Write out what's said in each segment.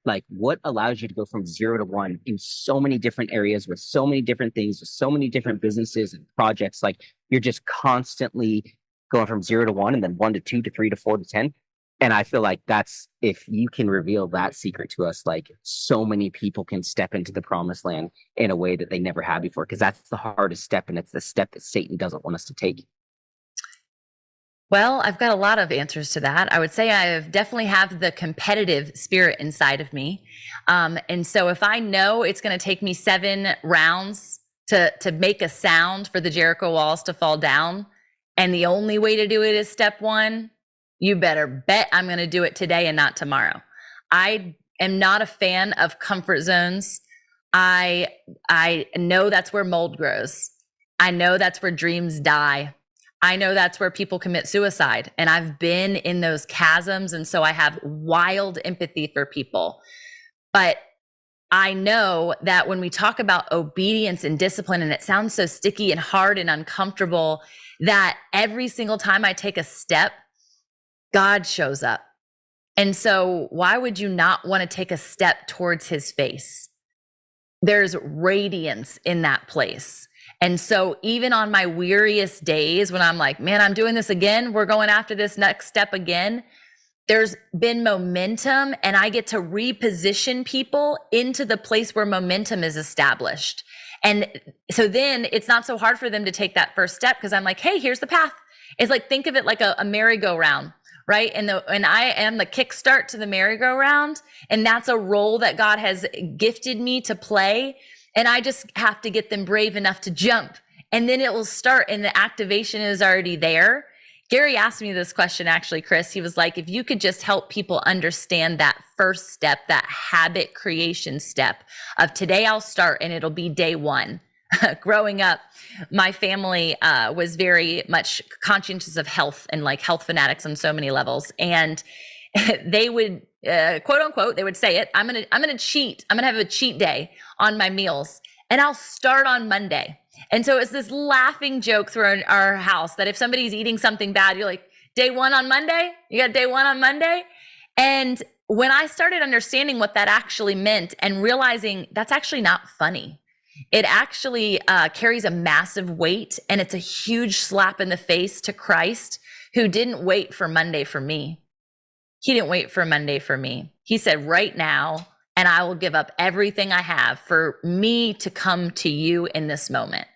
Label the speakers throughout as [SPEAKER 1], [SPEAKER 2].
[SPEAKER 1] Like, what allows you to go from 0 to 1 in so many different areas with so many different things, with so many different businesses and projects? Like, you're just constantly going from 0 to 1 and then 1 to 2 to 3 to 4 to 10. And I feel like that's, if you can reveal that secret to us, like, so many people can step into the promised land in a way that they never had before, because that's the hardest step. And it's the step that Satan doesn't want us to take.
[SPEAKER 2] Well, I've got a lot of answers to that. I would say I definitely have the competitive spirit inside of me. And so if I know it's going to take me 7 rounds to make a sound for the Jericho walls to fall down, and the only way to do it is step one, you better bet I'm going to do it today and not tomorrow. I am not a fan of comfort zones. I know that's where mold grows. I know that's where dreams die. I know that's where people commit suicide. And I've been in those chasms. And so I have wild empathy for people. But I know that when we talk about obedience and discipline, and it sounds so sticky and hard and uncomfortable, that every single time I take a step, God shows up. And so why would you not want to take a step towards his face? There's radiance in that place. And so even on my weariest days, when I'm like, man, I'm doing this again, we're going after this next step again, there's been momentum, and I get to reposition people into the place where momentum is established. And so then it's not so hard for them to take that first step, because I'm like, hey, here's the path. It's like, think of it like a merry-go-round, right? And I am the kickstart to the merry-go-round. And that's a role that God has gifted me to play. And I just have to get them brave enough to jump. And then it will start, and the activation is already there. Gary asked me this question, actually, Chris. He was like, if you could just help people understand that first step, that habit creation step of today I'll start and it'll be day one. Growing up, my family was very much conscientious of health and like health fanatics on so many levels. And they would, quote unquote, they would say it, I'm gonna cheat. I'm gonna have a cheat day on my meals, and I'll start on Monday. And so it's this laughing joke through our house that if somebody's eating something bad, you're like, day one on Monday? You got day one on Monday? And when I started understanding what that actually meant and realizing that's actually not funny, it actually carries a massive weight, and it's a huge slap in the face to Christ, who didn't wait for Monday for me. He didn't wait for Monday for me. He said, right now, and I will give up everything I have for me to come to you in this moment.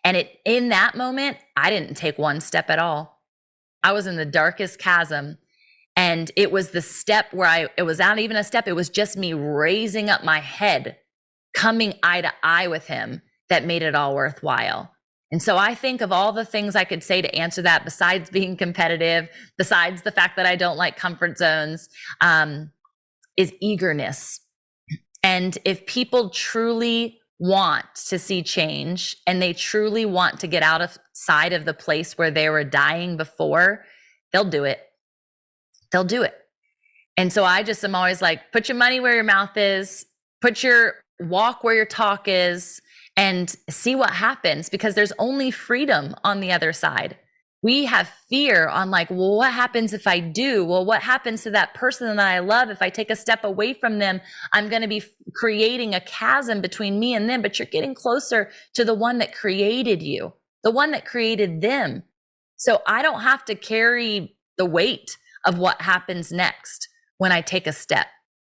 [SPEAKER 2] And in that moment, I didn't take one step at all. I was in the darkest chasm. And it was the step where it was not even a step. It was just me raising up my head, coming eye to eye with him, that made it all worthwhile. And so I think of all the things I could say to answer that, besides being competitive, besides the fact that I don't like comfort zones, is eagerness. And if people truly want to see change, and they truly want to get outside of the place where they were dying before, they'll do it. They'll do it. And so I just am always like, put your money where your mouth is, put your walk where your talk is, and see what happens, because there's only freedom on the other side. We have fear on like, well, what happens if I do? Well, what happens to that person that I love? If I take a step away from them, I'm going to be creating a chasm between me and them. But you're getting closer to the one that created you, the one that created them. So I don't have to carry the weight of what happens next when I take a step.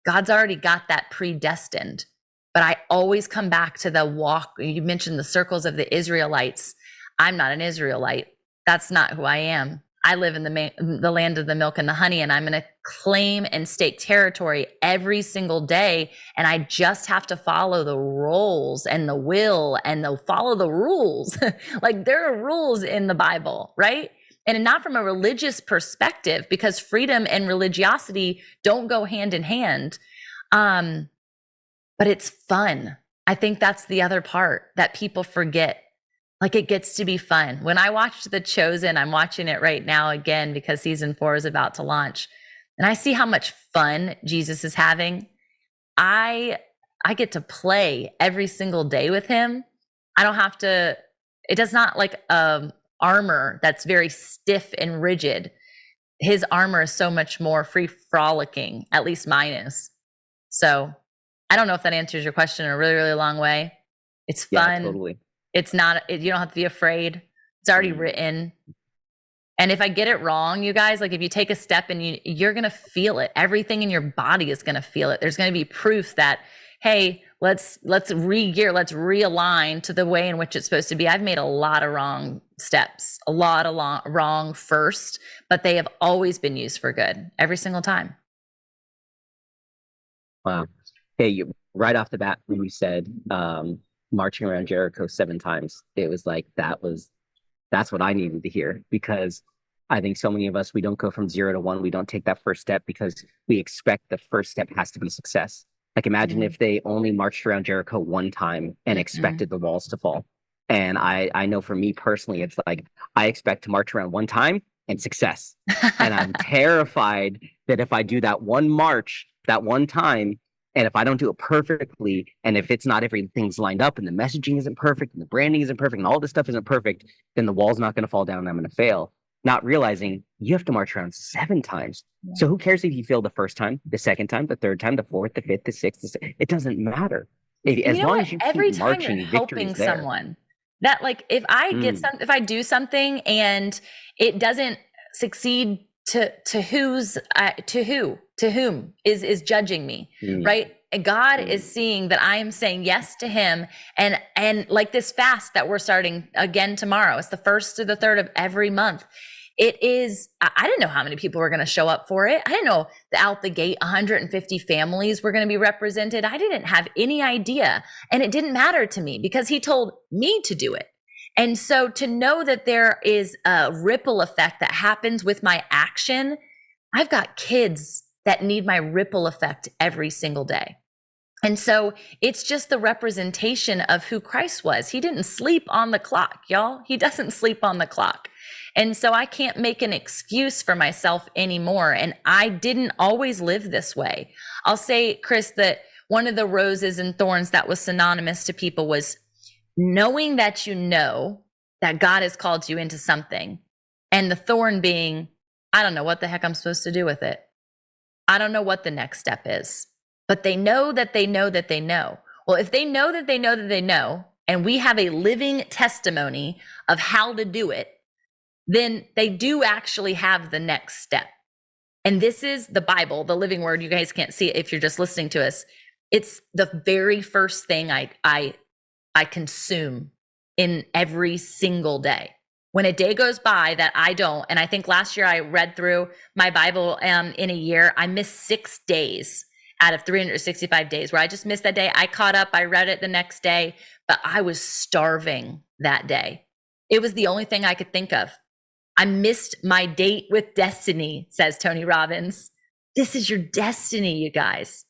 [SPEAKER 2] God's already got that predestined. But I always come back to the walk. You mentioned the circles of the Israelites. I'm not an Israelite. That's not who I am. I live in the land of the milk and the honey, and I'm going to claim and stake territory every single day. And I just have to follow the roles and the will, and follow the rules. Like, there are rules in the Bible, right? And not from a religious perspective, because freedom and religiosity don't go hand in hand. But it's fun. I think that's the other part that people forget. Like, it gets to be fun. When I watched The Chosen, I'm watching it right now again because season 4 is about to launch, and I see how much fun Jesus is having. I get to play every single day with him. I don't have to, it does not like armor that's very stiff and rigid. His armor is so much more free frolicking, at least mine is. So I don't know if that answers your question in a really, really long way. It's
[SPEAKER 1] Yeah,
[SPEAKER 2] fun.
[SPEAKER 1] totally.
[SPEAKER 2] It's not, you don't have to be afraid. It's already written. And if I get it wrong, you guys, like if you take a step and you're going to feel it, everything in your body is going to feel it. There's going to be proof that, hey, let's re-gear, let's realign to the way in which it's supposed to be. I've made a lot of wrong steps, a lot of wrong first, but they have always been used for good every single time.
[SPEAKER 1] Wow. Hey, right off the bat, when you said marching around Jericho 7 times, it was like that's what I needed to hear, because I think so many of us, we don't go from 0 to 1. We don't take that first step because we expect the first step has to be success. Like imagine if they only marched around Jericho 1 time and expected the walls to fall. And I know for me personally, it's like I expect to march around 1 time and success. And I'm terrified that if I do that one march, that 1 time, and if I don't do it perfectly, and if it's not everything's lined up and the messaging isn't perfect and the branding isn't perfect and all this stuff isn't perfect, then the wall's not going to fall down and I'm going to fail. Not realizing you have to march around 7 times. Yeah. So who cares if you fail the first time, the second time, the third time, the fourth, the fifth, the sixth, it doesn't matter. As long as you keep marching, victory's there.
[SPEAKER 2] Someone that, like, if I if I do something and it doesn't succeed, to whom is judging me, right? And God is seeing that I am saying yes to him. And like this fast that we're starting again tomorrow, it's the 1st to the 3rd of every month. It is, I didn't know how many people were going to show up for it. I didn't know out the gate 150 families were going to be represented. I didn't have any idea. And it didn't matter to me because he told me to do it. And so to know that there is a ripple effect that happens with my action, I've got kids that need my ripple effect every single day. And so it's just the representation of who Christ was. He didn't sleep on the clock, y'all. He doesn't sleep on the clock. And so I can't make an excuse for myself anymore. And I didn't always live this way. I'll say, Chris, that one of the roses and thorns that was synonymous to people was knowing that you know that God has called you into something, and the thorn being, I don't know what the heck I'm supposed to do with it. I don't know what the next step is, but they know that they know that they know. Well, if they know that they know that they know, and we have a living testimony of how to do it, then they do actually have the next step. And this is the Bible, the living word. You guys can't see it if you're just listening to us. It's the very first thing I consume in every single day. When a day goes by that I don't, and I think last year I read through my Bible in a year, I missed 6 days out of 365 days where I just missed that day. I caught up, I read it the next day, but I was starving that day. It was the only thing I could think of. I missed my date with destiny, says Tony Robbins. This is your destiny, you guys.